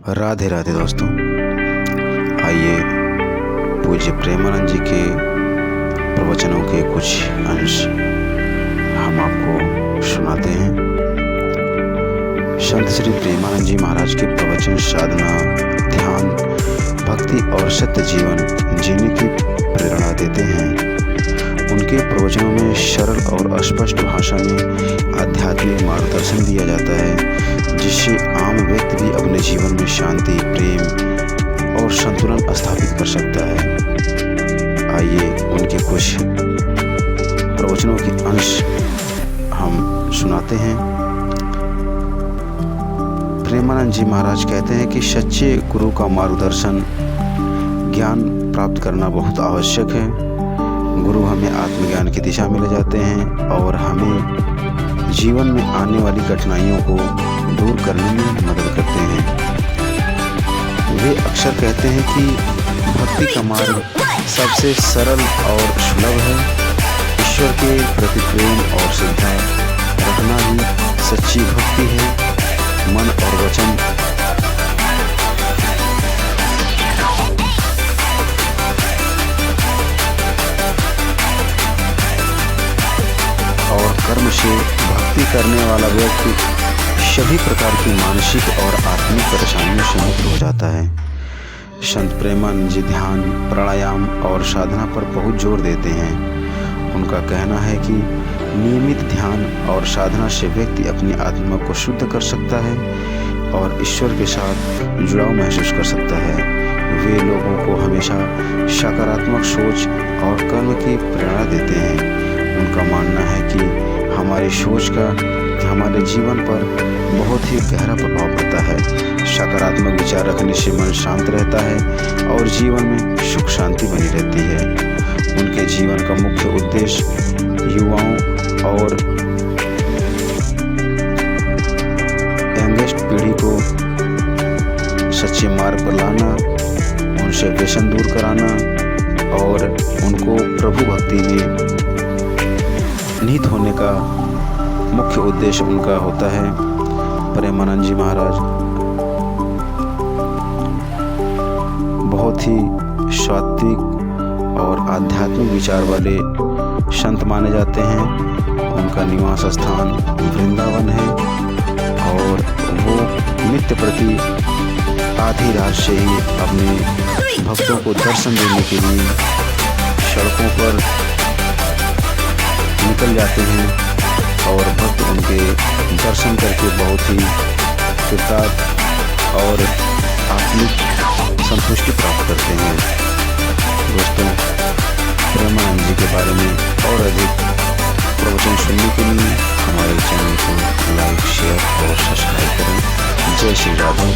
राधे राधे दोस्तों। आइए पूज्य प्रेमानंद जी के प्रवचनों के कुछ अंश हम आपको सुनाते हैं। संत श्री प्रेमानंद जी महाराज के प्रवचन साधना, ध्यान, भक्ति और सत्य जीवन जीने की प्रेरणा देते हैं। उनके प्रवचनों में सरल और स्पष्ट भाषा में आध्यात्मिक मार्गदर्शन दिया जाता है, जिससे आम व्यक्ति भी अपने जीवन में शांति, प्रेम और संतुलन स्थापित कर सकता है। आइए उनके कुछ प्रवचनों के अंश हम सुनाते हैं। प्रेमानंद जी महाराज कहते हैं कि सच्चे गुरु का मार्गदर्शन, ज्ञान प्राप्त करना बहुत आवश्यक है। गुरु हमें आत्मज्ञान की दिशा में ले जाते हैं और हमें जीवन में आने वाली कठिनाइयों को दूर करने में मदद करते हैं। वे अक्सर कहते हैं कि भक्ति का मार्ग सबसे सरल और सुलभ है। ईश्वर के प्रति प्रेम और श्रद्धा रखना ही सच्ची भक्ति है। मन और वचन और कर्म से भक्ति करने वाला व्यक्ति सभी प्रकार की मानसिक और आत्मिक परेशानियों से मुक्त हो जाता है। संत प्रेमानंद जी ध्यान, प्राणायाम और साधना पर बहुत जोर देते हैं। उनका कहना है कि नियमित ध्यान और साधना से व्यक्ति अपनी आत्मा को शुद्ध कर सकता है और ईश्वर के साथ जुड़ाव महसूस कर सकता है। वे लोगों को हमेशा सकारात्मक सोच और कर्म की प्रेरणा देते हैं। उनका मानना है कि हमारी सोच का हमारे जीवन पर बहुत ही गहरा प्रभाव पड़ता है। सकारात्मक विचार रखने से मन शांत रहता है और जीवन में सुख शांति बनी रहती है। उनके जीवन का मुख्य उद्देश्य युवाओं और यंगेस्ट पीढ़ी को सच्चे मार्ग पर लाना, उनसे व्यसन दूर कराना और उनको प्रभु भक्ति में निहित होने का मुख्य उद्देश्य उनका होता है। प्रेमानंद जी महाराज बहुत ही सात्विक और आध्यात्मिक विचार वाले संत माने जाते हैं। उनका निवास स्थान वृंदावन है और वो नित्य प्रति आधी रात से ही अपने भक्तों को दर्शन देने के लिए सड़कों पर निकल जाते हैं और भक्त उनके दर्शन करके बहुत ही कृतार्थ और आत्मिक संतुष्टि प्राप्त करते हैं। दोस्तों, प्रेमानंद जी के बारे में और अधिक प्रवचन सुनने के लिए हमारे चैनल को लाइक, शेयर और सब्सक्राइब करें। जय श्री राधे।